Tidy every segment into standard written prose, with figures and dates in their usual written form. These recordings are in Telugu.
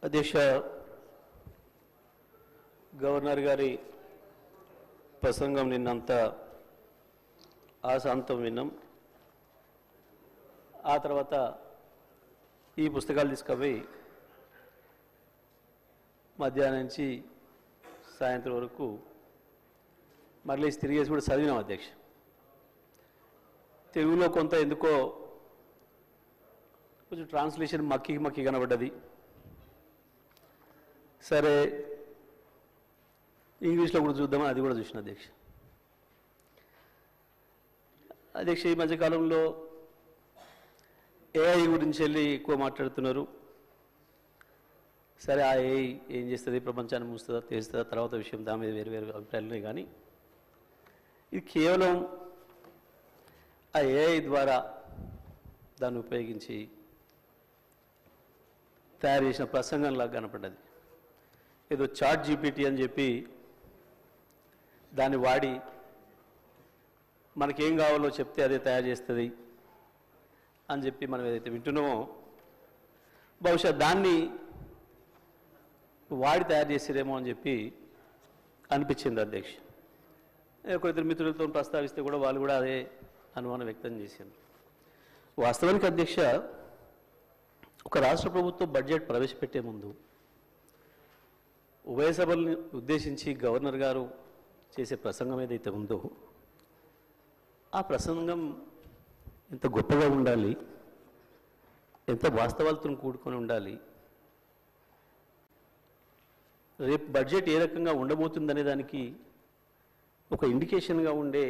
అధ్యక్ష గవర్నర్ గారి ప్రసంగం నిన్నంతా ఆశాంతం విన్నాం. ఆ తర్వాత ఈ పుస్తకాలు తీసుకుపోయి మధ్యాహ్నం నుంచి సాయంత్రం వరకు మళ్ళీ తిరిగేసి కూడా చదివినాం అధ్యక్ష. తెలుగులో కొంత ఎందుకో కొంచెం ట్రాన్స్లేషన్ మక్కి కనబడ్డది. సరే ఇంగ్లీష్లో కూడా చూద్దామని అది కూడా చూసిన అధ్యక్ష. ఈ మధ్యకాలంలో ఏఐ గురించి వెళ్ళి ఎక్కువ మాట్లాడుతున్నారు. సరే ఆ ఏఐ ఏం చేస్తుంది, ప్రపంచాన్ని మూస్తుందా తెస్తుందా తర్వాత విషయం, దాని మీద వేరు వేరు అభిప్రాయాలు ఉన్నాయి. కానీ ఇది కేవలం ఆ ఏఐ ద్వారా దాన్ని ఉపయోగించి తయారు చేసిన ప్రసంగంలాగా కనపడ్డది. ఏదో చాట్ జీపీటీ అని చెప్పి దాన్ని వాడి మనకేం కావాలో చెప్తే అదే తయారు చేస్తుంది అని చెప్పి మనం ఏదైతే వింటున్నామో బహుశా దాన్ని వాడి తయారు చేసేదేమో అని చెప్పి అనిపించింది అధ్యక్ష. ఒకరిద్దరు మిత్రులతో ప్రస్తావిస్తే కూడా వాళ్ళు కూడా అదే అనుమానం వ్యక్తం చేశారు. వాస్తవానికి అధ్యక్ష, ఒక రాష్ట్ర ప్రభుత్వం బడ్జెట్ ప్రవేశపెట్టే ముందు ఉభయ సభల్ని ఉద్దేశించి గవర్నర్ గారు చేసే ప్రసంగం ఏదైతే ఉందో ఆ ప్రసంగం ఎంత గొప్పగా ఉండాలి, ఎంత వాస్తవాలతో కూడుకొని ఉండాలి, రేపు బడ్జెట్ ఏ రకంగా ఉండబోతుందనే దానికి ఒక ఇండికేషన్గా ఉండే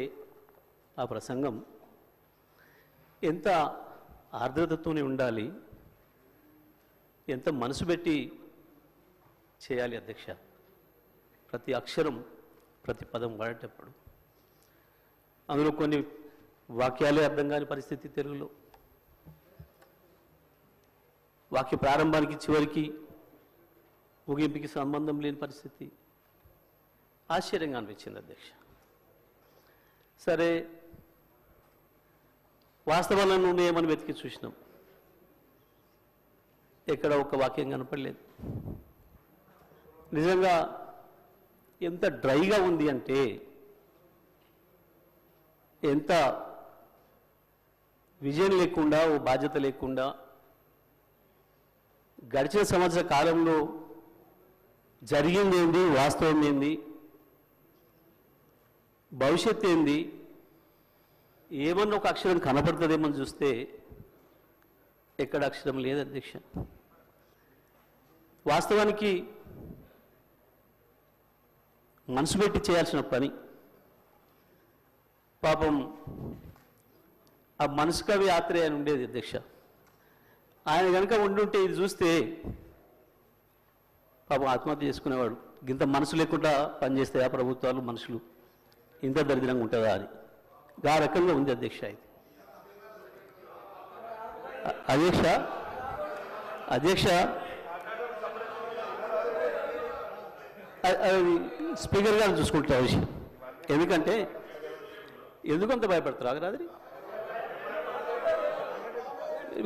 ఆ ప్రసంగం ఎంత ఆర్ద్రతతోనే ఉండాలి, ఎంత మనసు పెట్టి చేయాలి అధ్యక్ష. ప్రతి అక్షరం ప్రతి పదం వాడేటప్పుడు అందులో కొన్ని వాక్యాలే అర్థం కాని పరిస్థితి, తెలుగులో వాక్య ప్రారంభానికి చివరికి ముగింపుకి సంబంధం లేని పరిస్థితి ఆశ్చర్యంగా అనిపించింది అధ్యక్ష. సరే వాస్తవాలను ఉన్నాయేమని వెతికి చూసినాం, ఎక్కడ ఒక వాక్యం కనపడలేదు. నిజంగా ఎంత డ్రైగా ఉంది అంటే, ఎంత విజయం లేకుండా, ఓ బాధ్యత లేకుండా గడిచిన సంవత్సర కాలంలో జరిగింది ఏంది, వాస్తవం ఏంది, భవిష్యత్తు ఏంది, ఏమన్నా ఒక అక్షరం కనపడుతుందేమని చూస్తే ఎక్కడ అక్షరం లేదు అధ్యక్ష. వాస్తవానికి మనసు పెట్టి చేయాల్సిన పని, పాపం ఆ మనసు కవి ఆత్రేయ అని ఉండేది అధ్యక్ష. ఆయన కనుక ఉండుంటే ఇది చూస్తే పాపం ఆత్మహత్య చేసుకునేవాడు. ఇంత మనసు లేకుండా పనిచేస్తాయా ప్రభుత్వాలు, మనుషులు ఇంత దరిద్రంగా ఉంటుందా అని ఆ రకంగా ఉంది అధ్యక్ష. ఇది అధ్యక్ష స్పీకర్ గారు చూసుకుంటారు విషయం. ఎందుకంటే ఎందుకంత భయపడతారు ఆగరాది?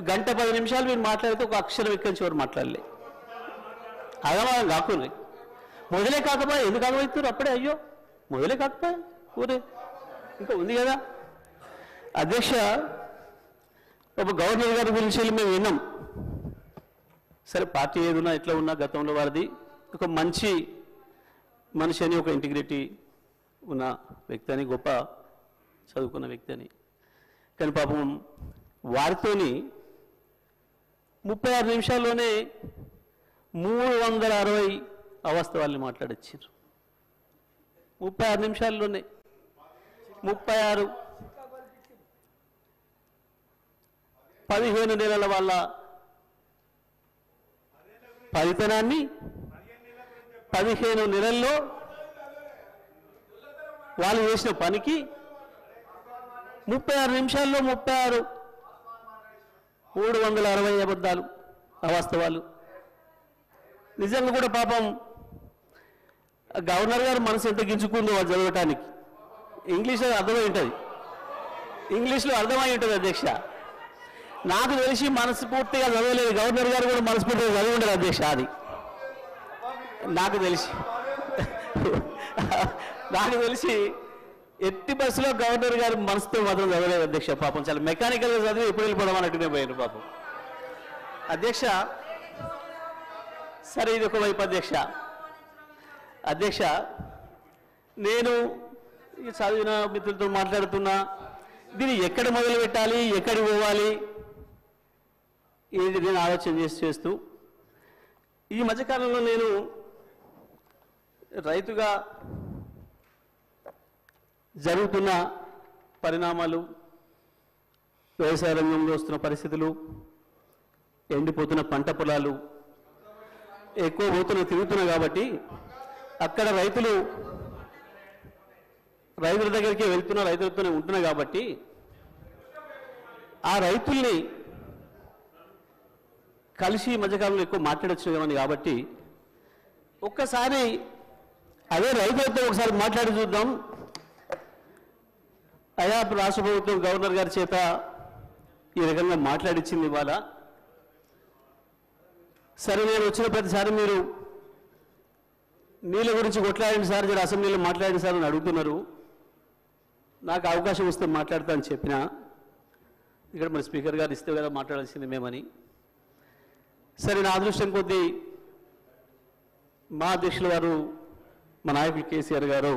గంట 10 నిమిషాలు మీరు మాట్లాడితే ఒక అక్షరం ఎక్కడి చివరి మాట్లాడలే. అగమాగం కాకుండా మొదలే కాకపోయా, ఎందుకు ఆగమవుతారు అప్పుడే? అయ్యో మొదలే కాకపోయా, ఊరే ఇంకా ఉంది కదా అధ్యక్ష. ఒక గవర్నర్ గారి గురించి వెళ్ళి మేము విన్నాం. సరే పార్టీ ఏదున్నా ఎట్లా ఉన్నా గతంలో వారిది ఒక మంచి మనిషి అని, ఒక ఇంటిగ్రిటీ ఉన్న వ్యక్తి అని, గొప్ప చదువుకున్న వ్యక్తి అని. కానీ పాపం వారితోని 36 నిమిషాల్లోనే 360 అవాస్తవాల్ని మాట్లాడొచ్చారు. 36 నిమిషాల్లోనే 36 15 నెలల వాళ్ళ ఫలితనాన్ని 15 నెలల్లో వాళ్ళు చేసిన పనికి 36 నిమిషాల్లో 360 అబద్ధాలు, అవాస్తవాలు. నిజంగా కూడా పాపం గవర్నర్ గారు మనసు ఎంత గించుకుందో వాళ్ళు చదవటానికి. ఇంగ్లీష్లో అర్థమై ఉంటుంది, ఇంగ్లీష్లో అర్థమై ఉంటుంది అధ్యక్ష. నాకు తెలిసి మనస్ఫూర్తిగా చదవలేదు, గవర్నర్ గారు కూడా మనస్ఫూర్తిగా చదివి ఉండరు అధ్యక్ష. అది నాకు తెలిసి ఎట్టి బస్సులో గవర్నర్ గారు మనసుతో మాత్రం చదవలేదు అధ్యక్ష. పాపం చాలా మెకానికల్గా చదివి ఎప్పుడు వెళ్ళిపోవడం అన్నట్టునే పోయారు పాపం అధ్యక్ష. సరే, ఇది ఒకవైపు అధ్యక్ష. నేను చదివిన మిత్రులతో మాట్లాడుతున్నా, దీన్ని ఎక్కడ మొదలు పెట్టాలి, ఎక్కడికి పోవాలి, ఇది నేను ఆలోచన చేస్తూ ఈ మధ్యకాలంలో నేను రైతుగా జరుగుతున్న పరిణామాలు, వ్యవసాయ రంగంలో వస్తున్న పరిస్థితులు, ఎండిపోతున్న పంట పొలాలు ఎక్కువ తిరుగుతున్నా కాబట్టి అక్కడ రైతుల దగ్గరికి వెళ్తున్నా, రైతులతోనే ఉంటున్నా కాబట్టి ఆ రైతుల్ని కలిసి మధ్యకాలంలో ఎక్కువ మాట్లాడొచ్చున్నామని కాబట్టి ఒక్కసారి అదే రైతులతో ఒకసారి మాట్లాడి చూద్దాం. అయా రాష్ట్ర ప్రభుత్వం గవర్నర్ గారి చేత ఈ రకంగా మాట్లాడించింది ఇవాళ. సరే, నేను వచ్చిన ప్రతిసారి మీరు నీళ్ళ గురించి కొట్లాడండి సార్, జర అసెంబ్లీలో మాట్లాడండి సార్ అని అడుగుతున్నారు. నాకు అవకాశం వస్తే మాట్లాడతా అని చెప్పిన, ఇక్కడ మరి స్పీకర్ గారు ఇస్తే కదా మాట్లాడాల్సింది మేమని. సరే, నా అదృష్టం కొద్దీ మా అధ్యక్షుల వారు, మా నాయకులు కేసీఆర్ గారు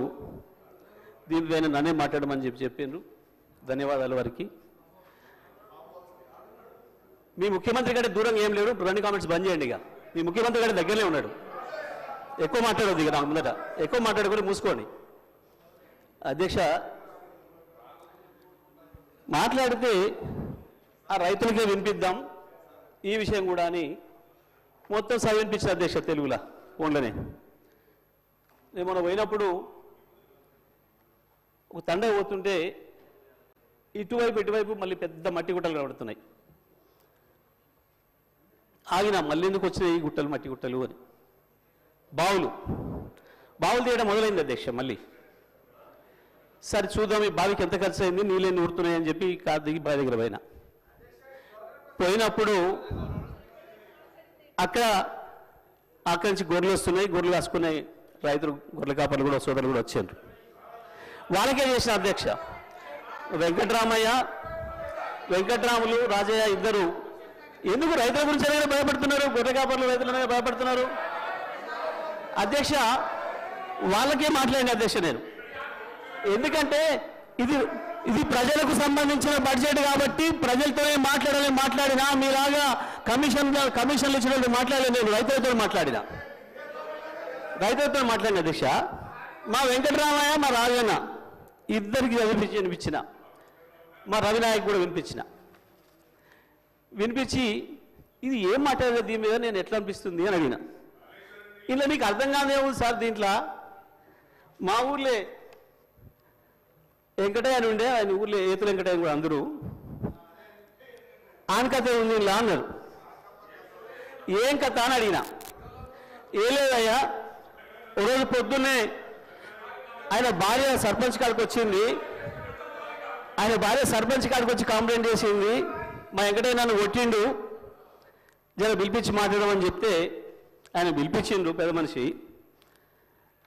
దీనిపైన నన్నే మాట్లాడమని చెప్పిండ్రు. ధన్యవాదాలు వారికి. మీ ముఖ్యమంత్రి కంటే దూరంగా ఏం లేడు, రెండు కామెంట్స్ బంద్ చేయండి. ఇక మీ ముఖ్యమంత్రి కంటే దగ్గరనే ఉన్నాడు. ఎక్కువ మాట్లాడవద్దు, ఇక నాకు ముందట ఎక్కువ మాట్లాడుకొని మూసుకోండి. అధ్యక్ష, మాట్లాడితే ఆ రైతులకే వినిపిద్దాం ఈ విషయం కూడా అని మొత్తం వినిపించారు అధ్యక్ష, తెలుగులో ఫోన్లోనే. నేను మనం పోయినప్పుడు ఒక తండ పోతుంటే ఇటువైపు మళ్ళీ పెద్ద మట్టి గుట్టలు కనబడుతున్నాయి. ఆగిన మళ్ళీ ఎందుకు వచ్చినాయి ఈ గుట్టలు, మట్టి గుట్టలు అని. బావులు తీయడం మొదలైంది అధ్యక్ష. మళ్ళీ సరే చూద్దాం ఈ బావికి ఎంత ఖర్చు అయింది, నీళ్ళని ఊరుతున్నాయని చెప్పి కారు దిగి బావి దగ్గర పోయినప్పుడు అక్కడి నుంచి గొర్రెలు వస్తున్నాయి. గొర్రెలు కాసుకున్నాయి రైతులు, గొర్రెల కాపర్లు కూడా, సోదరులు కూడా వచ్చారు. వాళ్ళకే చేసిన అధ్యక్ష. వెంకట్రాములు, రాజయ్య ఇద్దరు ఎందుకు రైతుల గురించి అనేది భయపడుతున్నారు, గొర్రె కాపర్లు రైతులనే భయపడుతున్నారు అధ్యక్ష. వాళ్ళకే మాట్లాడిన అధ్యక్ష నేను. ఎందుకంటే ఇది ప్రజలకు సంబంధించిన బడ్జెట్ కాబట్టి ప్రజలతోనే మాట్లాడినా మీలాగా కమిషన్లు ఇచ్చినట్టు మాట్లాడలేదు. నేను రైతులతో మాట్లాడిన అధ్యక్ష. మా వెంకటరామయ్య, మా రాజన్న ఇద్దరికి వినిపించిన, మా రవినాయక్ కూడా వినిపించి ఇది ఏం మాట్లాడలేదు, దీని మీద నేను ఎట్లా అనిపిస్తుంది అని అడిగిన. ఇలా మీకు అర్థం కాదే ఉంది సార్, దీంట్లో మా ఊర్లే వెంకటయ్య అని ఉండే, ఆయన ఊర్లో ఏతుల వెంకటయ్య కూడా అందరూ ఆన్ కథ ఉంది ఇలా అన్నారు. ఏం కథ అని అడిగిన. ఏ లేదయ్యా, ఒకరోజు పొద్దున్నే ఆయన భార్య సర్పంచ్ కాడికి వచ్చింది. ఆయన భార్య సర్పంచ్ కాడికి వచ్చి కంప్లైంట్ చేసింది, మా వెంకటయ్య నన్ను కొట్టిండు, జర పిలిపించి మాట్లాడమని చెప్తే ఆయన పిలిపించిండు పెద్ద మనిషి.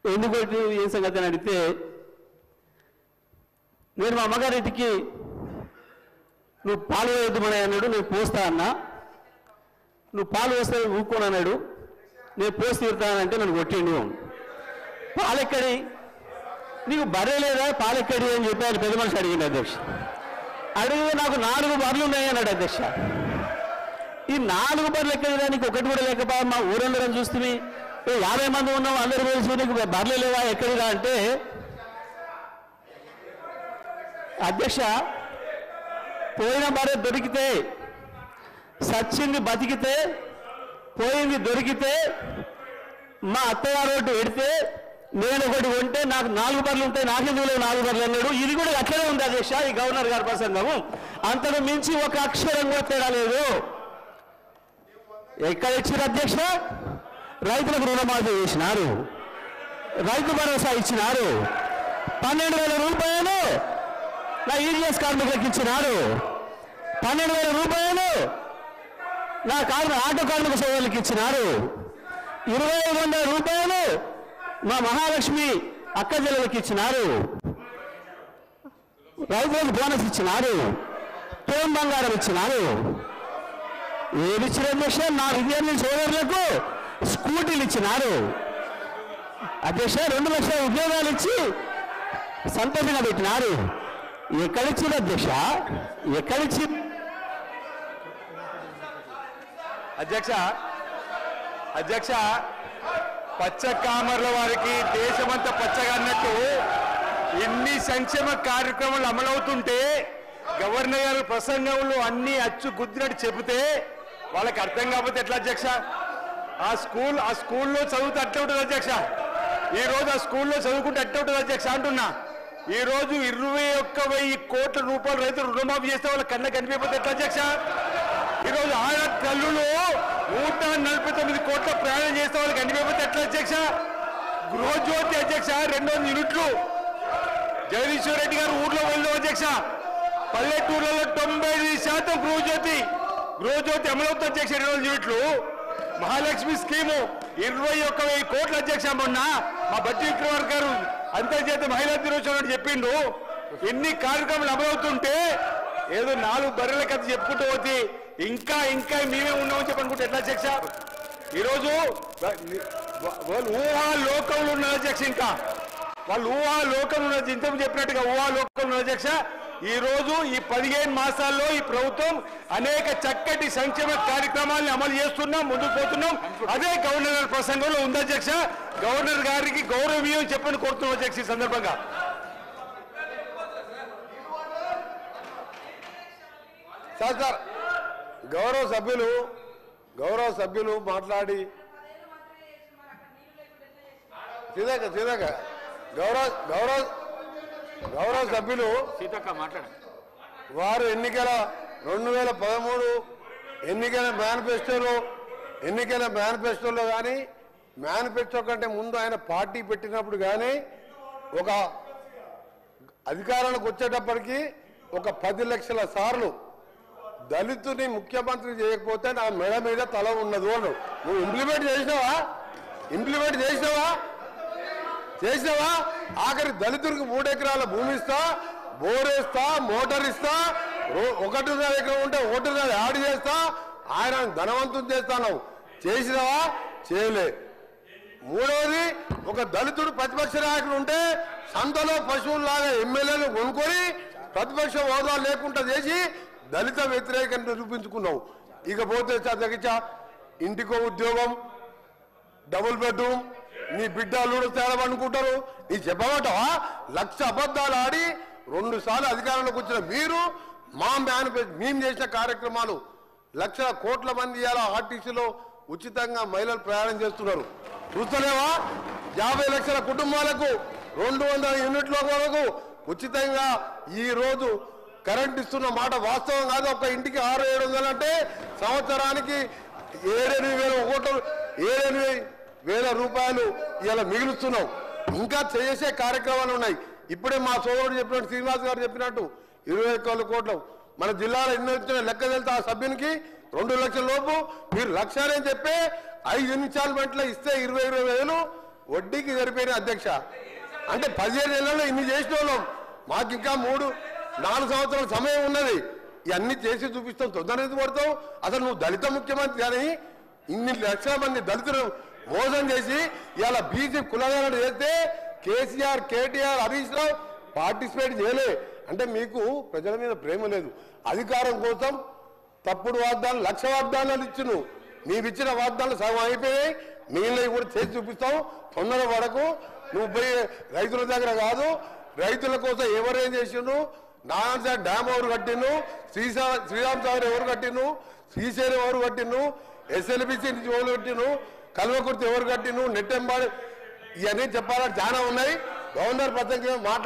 ఎందుకు కొట్టి ఏం సంగతి అని అడిగితే, నేను మా అమ్మగారింటికి నువ్వు పాలు వేయద్దుమని అన్నాడు, నేను పోస్తా అన్నా. నువ్వు పాలు వేస్తే ఊరుకోను అన్నాడు, నేను పోసి తీరుతానంటే నన్ను కొట్టిండు. పాలెక్కడి, నీకు బర్రె లేదా, పాలెక్కడి అని చెప్పి ఆయన పెద్ద మనిషి అడిగింది అధ్యక్ష. అడిగితే నాకు 4 బర్రెలు ఉన్నాయి అన్నాడు అధ్యక్ష. ఈ 4 బర్రెలు ఎక్కడిదా, నీకు ఒకటి కూడా లేకపోయా, మా ఊరందరం చూస్తుంది 50 మంది ఉన్నాం, అందరూ తెలుసు, నీకు బర్రెలు లేవా ఎక్కడిదా అంటే, అధ్యక్ష పోయిన బర్రె దొరికితే, సచ్చింది బతికితే, పోయింది దొరికితే, మా అత్తగారు ఒకటి పెడితే నేను ఒకటి కొంటే నాకు 4 బర్రెలు ఉంటాయి, నాకెందుకు 4 బర్రెలు అన్నాడు. ఇది కూడా అట్లనే ఉంది అధ్యక్ష ఈ గవర్నర్ గారి ప్రసంగము. అంతకు మించి ఒక అక్షరం కూడా తేడా లేదు. ఎక్కడ ఇచ్చారు అధ్యక్ష? రైతులకు రుణమాఫీ చేసినారు, రైతు భరోసా ఇచ్చినారు, 12,000 రూపాయలు నా ఈడీఎస్ కార్మికులకు ఇచ్చినారు, 12,000 రూపాయలు నా ఆటో కార్మిక సోదరులకు ఇచ్చినారు. 2500 రూపాయలు మా మహాలక్ష్మి అక్క చెల్లెలకి ఇచ్చినారు, రైతులకు బోనస్ ఇచ్చినారు, తోం బంగారం ఇచ్చినారు. ఏది ఇచ్చిన అధ్యక్ష? నా విద్యార్థి సోదరులకు స్కూటీలు ఇచ్చినారు అధ్యక్ష. 2 లక్షల ఉద్యోగాలు ఇచ్చి సంతోషంగా పెట్టినారు. ఎక్కడిచ్చింది అధ్యక్ష? ఎక్కడిచ్చి? అధ్యక్ష పచ్చ కామర్ల వారికి దేశమంతా పచ్చగా అన్నట్టు ఎన్ని సంక్షేమ కార్యక్రమాలు అమలవుతుంటే గవర్నర్ గారు ప్రసంగంలో అన్ని అచ్చు గుద్దినట్టు చెబితే వాళ్ళకి అర్థం కాకపోతే ఎట్లా అధ్యక్ష? ఆ స్కూల్లో చదువుతూ అట్టే ఉంటుంది అధ్యక్ష. ఈ రోజు ఆ స్కూల్లో చదువుకుంటే అట్టే ఉంటుంది అధ్యక్ష అంటున్నా. ఈ రోజు 21,000 కోట్ల రూపాయలు రైతులు రుణమాఫీ చేస్తే వాళ్ళ కళ్ళ కనిపించకపోతే ఎట్లా అధ్యక్ష? ఈరోజు ఆడ తల్లులు 149 కోట్ల ప్రయాణం చేస్తే వాళ్ళకి కనిపించకపోతే ఎట్లా అధ్యక్ష? గృహజ్యోతి అధ్యక్ష 200 యూనిట్లు జగదీశ్వర్ రెడ్డి గారు ఊర్లో వెళ్ళాం అధ్యక్ష. పల్లెటూర్లలో 95% గృహజ్యోతి అమలవుతుంది అధ్యక్ష. 200 యూనిట్లు. మహాలక్ష్మి స్కీము 21,000 కోట్ల అధ్యక్ష. మొన్న మా బట్టి విక్రమార్ గారు అంతర్జాతీయ మహిళా దినోత్సవం చెప్పిండు. ఎన్ని కార్యక్రమాలు అమలవుతుంటే ఏదో 4 బర్రెల కథ చెప్పుకుంటూ పోతే ఇంకా మేమే ఉన్నామని చెప్పనుకుంటే ఎట్లా అధ్యక్ష? ఈరోజు వాళ్ళు ఊహాలోకంలో ఉన్నారు అధ్యక్ష. ఇంకా వాళ్ళు ఊహాలోకంలో ఉన్నారు. ఇంతకు చెప్పినట్టుగా ఊహాలోకంలో ఉన్నారు అధ్యక్ష. ఈ రోజు ఈ 15 మాసాల్లో ఈ ప్రభుత్వం అనేక చక్కటి సంక్షేమ కార్యక్రమాలను అమలు చేస్తున్నాం, ముందుకు పోతున్నాం. అదే గవర్నర్ గారి ప్రసంగంలో ఉంది అధ్యక్ష. గవర్నర్ గారికి గౌరవీయం చెప్పని కోరుతున్నాం అధ్యక్ష. ఈ సందర్భంగా సార్ గౌరవ సభ్యులు మాట్లాడి గౌరవ సభ్యులు వారు 2013 ఎన్నికల మేనిఫెస్టోలో కానీ మేనిఫెస్టో కంటే ముందు ఆయన పార్టీ పెట్టినప్పుడు కానీ ఒక అధికారానికి వచ్చేటప్పటికి ఒక 10 లక్షల సార్లు దళితుని ముఖ్యమంత్రి చేయకపోతే నా మెడ మీద తల ఉన్నది వాళ్ళు. నువ్వు ఇంప్లిమెంట్ చేసినావా? ఆఖరి దళితుడికి 3 ఎకరాల భూమి ఇస్తా, బోరేస్తా, మోటార్ ఇస్తా, 1.5 ఎకరం ఉంటే 1.5 యాడ్ చేస్తా, ఆయన ధనవంతం చేస్తాను. చేసినావా? చేయలే. మూడవది, ఒక దళితుడు ప్రతిపక్ష నాయకులు ఉంటే సంతలో పశువుల్లాగా ఎమ్మెల్యేలు కొనుక్కొని ప్రతిపక్ష హోదా లేకుండా చేసి దళిత వ్యతిరేకంగా చూపించుకున్నావు. ఇకపోతే అధ్యక్ష ఇంటికో ఉద్యోగం, డబుల్ బెడ్రూమ్, నీ బిడ్డ అల్లుడు తేడమనుకుంటారు. నీ చెప్పమంటావా? 1,00,000 అబద్ధాలు ఆడి 2 సార్లు అధికారంలోకి వచ్చిన మీరు మేము చేసిన కార్యక్రమాలు 1,00,000 కోట్ల మంది ఇలా ఆర్టీసీలో ఉచితంగా మహిళలు ప్రయాణం చేస్తున్నారు. చూస్తలేవా? 50 లక్షల కుటుంబాలకు 200 యూనిట్ల వరకు ఉచితంగా ఈ రోజు కరెంట్ ఇస్తున్న మాట వాస్తవం కాదు. ఒక ఇంటికి 600-700 అంటే సంవత్సరానికి 7,000 రూపాయలు ఇలా మిగులుస్తున్నాం. ఇంకా చేసే కార్యక్రమాలు ఉన్నాయి. ఇప్పుడే మా సోదరుడు చెప్పినట్టు, శ్రీనివాస్ గారు చెప్పినట్టు 21 కోట్లు మన జిల్లాలో ఎన్ని వచ్చిన లెక్క వెళ్తే ఆ సభ్యునికి 2 లక్షల లోపు మీరు 1,00,000 అని చెప్పి 5 ఇన్స్టాల్మెంట్లో ఇస్తే 20,000 వడ్డీకి సరిపోయిన అధ్యక్ష. అంటే 15 నెలల్లో ఇన్ని చేసిన వాళ్ళం. మాకు ఇంకా 3-4 సంవత్సరాల సమయం ఉన్నది. ఇవన్నీ చేసి చూపిస్తాం. తొందర పడతావు. అసలు నువ్వు దళిత ముఖ్యమంత్రి అని ఇన్ని లక్షల మంది దళితులు మోసం చేసి ఇలా బీసీ కులగాలను చేస్తే కేసీఆర్, కేటీఆర్, హరీష్ రావు పార్టిసిపేట్ చేయలే. అంటే మీకు ప్రజల మీద ప్రేమ లేదు. అధికారం కోసం తప్పుడు వాగ్దానాలు, 1,00,000 వాగ్దానాలు ఇచ్చును. నీవిచ్చిన వాగ్దానాలు సగం అయిపోయాయి. మిగిలినవి కూడా చేసి చూపిస్తాం. తొందర పడకు. నువ్వు పోయి రైతుల దగ్గర కాదు, రైతుల కోసం ఎవరేం చేసిండు, నారాయణ డ్యామ్ ఎవరు కట్టిండు, శ్రీరామ్ సాగర్ ఎవరు కట్టిండు, శ్రీశైలం ఎవరు కట్టిండు, SLBC నుంచి ఎవరు కట్టిండు, కల్వకుర్తి ఎవరు కట్టిండు, నెట్టెంబాడు, ఇవన్నీ చెప్పాలని చాలా ఉన్నాయి. గవర్నర్ ప్రసంగం మాట్లాడు.